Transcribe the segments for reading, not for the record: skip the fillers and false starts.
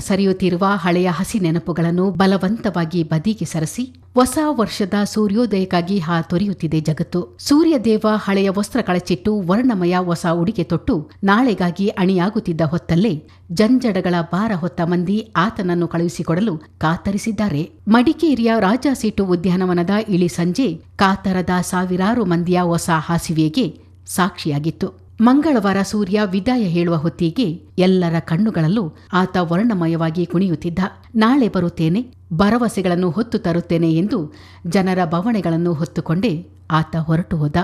ಸರಿಯುತ್ತಿರುವ ಹಳೆಯ ಹಸಿ ನೆನಪುಗಳನ್ನು ಬಲವಂತವಾಗಿ ಬದಿಗೆ ಸರಿಸಿ ಹೊಸ ವರ್ಷದ ಸೂರ್ಯೋದಯಕ್ಕಾಗಿ ಹಾತೊರೆಯುತ್ತಿದೆ ಜಗತ್ತು. ಸೂರ್ಯದೇವ ಹಳೆಯ ವಸ್ತ್ರ ಕಳಚಿಟ್ಟು ವರ್ಣಮಯ ಹೊಸ ಉಡುಗೆ ತೊಟ್ಟು ನಾಳೆಗಾಗಿ ಅಣಿಯಾಗುತ್ತಿದ್ದ ಹೊತ್ತಲ್ಲೇ ಜಂಜಡಗಳ ಭಾರ ಹೊತ್ತ ಮಂದಿ ಆತನನ್ನು ಕಳುಹಿಸಿಕೊಡಲು ಕಾತರಿಸಿದ್ದಾರೆ. ಮಡಿಕೇರಿಯ ರಾಜಾಸೀಟು ಉದ್ಯಾನವನದ ಇಳಿ ಸಂಜೆ ಕಾತರದ ಸಾವಿರಾರು ಮಂದಿಯ ಹೊಸ ಹಾಸಿವೆಗೆ ಸಾಕ್ಷಿಯಾಗಿತ್ತು. ಮಂಗಳವಾರ ಸೂರ್ಯ ವಿದಾಯ ಹೇಳುವ ಹೊತ್ತಿಗೆ ಎಲ್ಲರ ಕಣ್ಣುಗಳಲ್ಲೂ ಆತ ವರ್ಣಮಯವಾಗಿ ಕುಣಿಯುತ್ತಿದ್ದ. ನಾಳೆ ಬರುತ್ತೇನೆ, ಭರವಸೆಗಳನ್ನು ಹೊತ್ತು ತರುತ್ತೇನೆ ಎಂದು ಜನರ ಬವಣೆಗಳನ್ನು ಹೊತ್ತುಕೊಂಡೇ ಆತ ಹೊರಟು ಹೋದ.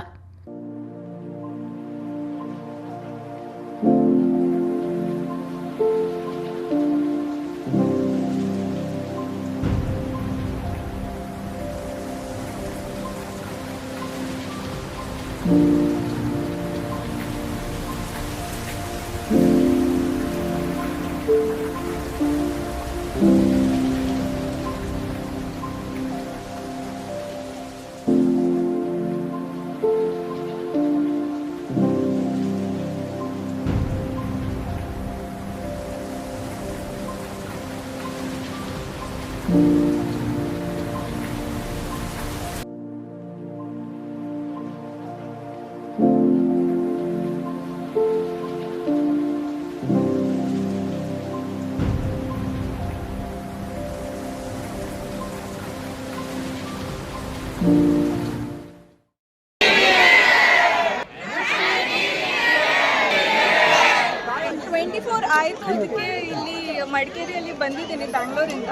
ಆಯಿತು. ಅದಕ್ಕೆ ಇಲ್ಲಿ ಮಡಿಕೇರಿಯಲ್ಲಿ ಬಂದಿದ್ದೀನಿ ಬ್ಯಾಂಗ್ಳೂರಿಂದ.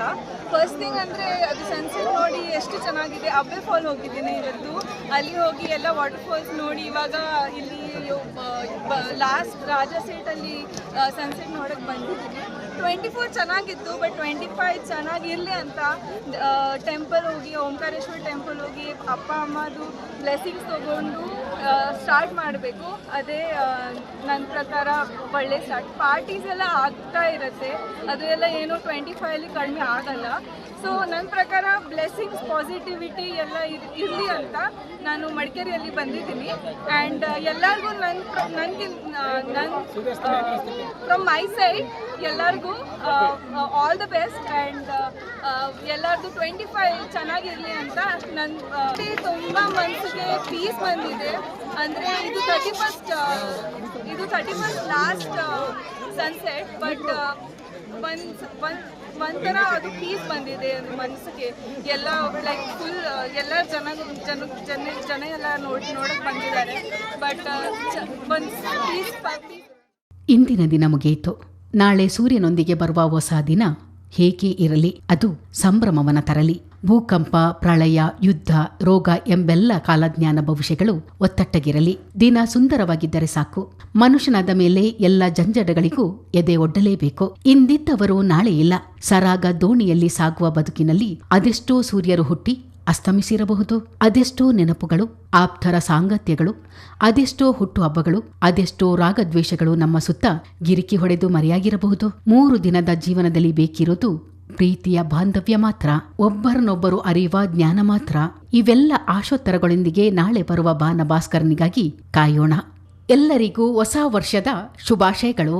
ಫಸ್ಟ್ ಥಿಂಗ್ ಅಂದರೆ ಅದು ಸನ್ಸೆಟ್ ನೋಡಿ ಎಷ್ಟು ಚೆನ್ನಾಗಿದೆ. ಅಬ್ಬೆ ಫಾಲ್ ಹೋಗಿದ್ದೀನಿ ಇವತ್ತು, ಅಲ್ಲಿ ಹೋಗಿ ಎಲ್ಲ ವಾಟರ್ ಫಾಲ್ಸ್ ನೋಡಿ ಇವಾಗ ಇಲ್ಲಿ ಲಾಸ್ಟ್ ರಾಜಾಸೀಟಲ್ಲಿ ಸನ್ಸೆಟ್ ನೋಡೋಕ್ಕೆ ಬಂದಿದ್ದೀನಿ. 24 ಚೆನ್ನಾಗಿತ್ತು, ಬಟ್ 25 ಚೆನ್ನಾಗಿರಲಿ ಅಂತ ಟೆಂಪಲ್ ಹೋಗಿ ಓಂಕಾರೇಶ್ವರ ಟೆಂಪಲ್ ಹೋಗಿ ಅಪ್ಪ ಅಮ್ಮದು ಬ್ಲೆಸ್ಸಿಂಗ್ಸ್ ತೊಗೊಂಡು ಸ್ಟಾರ್ಟ್ ಮಾಡಬೇಕು. ಅದೇ ನನ್ನ ಪ್ರಕಾರ ಒಳ್ಳೆ ಸ್ಟಾರ್ಟ್. ಪಾರ್ಟೀಸ್ ಎಲ್ಲ ಆಗ್ತಾ ಇರುತ್ತೆ, ಅದು ಎಲ್ಲ ಏನು 25 ಕಡಿಮೆ ಆಗಲ್ಲ. ಸೊ ನನ್ನ ಪ್ರಕಾರ ಬ್ಲೆಸ್ಸಿಂಗ್ಸ್ ಪಾಸಿಟಿವಿಟಿ ಎಲ್ಲ ಇರಲಿ ಅಂತ ನಾನು ಮಡಿಕೇರಿಯಲ್ಲಿ ಬಂದಿದ್ದೀನಿ. ಆ್ಯಂಡ್ ಎಲ್ಲರಿಗೂ ನನಗೆ ಫ್ರಮ್ ಮೈ ಸೈಡ್ ಎಲ್ಲರಿಗೂ ಆಲ್ ದ ಬೆಸ್ಟ್. ಆ್ಯಂಡ್ ಎಲ್ಲರದು 25 ಚೆನ್ನಾಗಿರಲಿ ಅಂತ ನನ್ನ ತುಂಬ ಮನಸ್ಸಿಗೆ ಪೀಸ್ ಬಂದಿದೆ. ಅಂದರೆ ಇದು 31st ಲಾಸ್ಟ್ ಸನ್ಸೆಟ್, ಬಟ್ ಒಂಥರ ಅದು ಪೀಸ್ ಬಂದಿದೆ ಅದು ಮನಸ್ಸಿಗೆ. ಎಲ್ಲ ಲೈಕ್ ಫುಲ್ ಎಲ್ಲ ಜನ ಎಲ್ಲ ನೋಡಕ್ಕೆ ಬಂದಿದ್ದಾರೆ, ಬಟ್ ಒಂದು ಪೀಸ್. ಇಂದಿನ ದಿನ ಮುಗಿಯಿತು. ನಾಳೆ ಸೂರ್ಯನೊಂದಿಗೆ ಬರುವ ಹೊಸ ದಿನ ಹೇಗೆ ಇರಲಿ, ಅದು ಸಂಭ್ರಮವನ ತರಲಿ. ಭೂಕಂಪ, ಪ್ರಳಯ, ಯುದ್ಧ, ರೋಗ ಎಂಬೆಲ್ಲ ಕಾಲಜ್ಞಾನ ಭವಿಷ್ಯಗಳು ಒತ್ತಟ್ಟಗಿರಲಿ. ದಿನ ಸುಂದರವಾಗಿದ್ದರೆ ಸಾಕು. ಮನುಷ್ಯನಾದ ಮೇಲೆ ಎಲ್ಲ ಜಂಜಡಗಳಿಗೂ ಎದೆ ಒಡ್ಡಲೇಬೇಕು. ಇಂದಿದ್ದವರು ನಾಳೆ ಇಲ್ಲ. ಸರಾಗ ದೋಣಿಯಲ್ಲಿ ಸಾಗುವ ಬದುಕಿನಲ್ಲಿ ಅದೆಷ್ಟೋ ಸೂರ್ಯರು ಹುಟ್ಟಿ ಅಸ್ತಮಿಸಿರಬಹುದು. ಅದೆಷ್ಟೋ ನೆನಪುಗಳು, ಆಪ್ತರ ಸಾಂಗತ್ಯಗಳು, ಅದೆಷ್ಟೋ ಹುಟ್ಟುಹಬ್ಬಗಳು, ಅದೆಷ್ಟೋ ರಾಗದ್ವೇಷಗಳು ನಮ್ಮ ಸುತ್ತ ಗಿರಿಕಿ ಹೊಡೆದು ಮರೆಯಾಗಿರಬಹುದು. 3 ದಿನದ ಜೀವನದಲ್ಲಿ ಬೇಕಿರೋದು ಪ್ರೀತಿಯ ಬಾಂಧವ್ಯ ಮಾತ್ರ, ಒಬ್ಬರನ್ನೊಬ್ಬರು ಅರಿಯುವ ಜ್ಞಾನ ಮಾತ್ರ. ಇವೆಲ್ಲ ಆಶೋತ್ತರಗಳೊಂದಿಗೆ ನಾಳೆ ಬರುವ ಬಾನ ಭಾಸ್ಕರನಿಗಾಗಿ ಕಾಯೋಣ. ಎಲ್ಲರಿಗೂ ಹೊಸ ವರ್ಷದ ಶುಭಾಶಯಗಳು.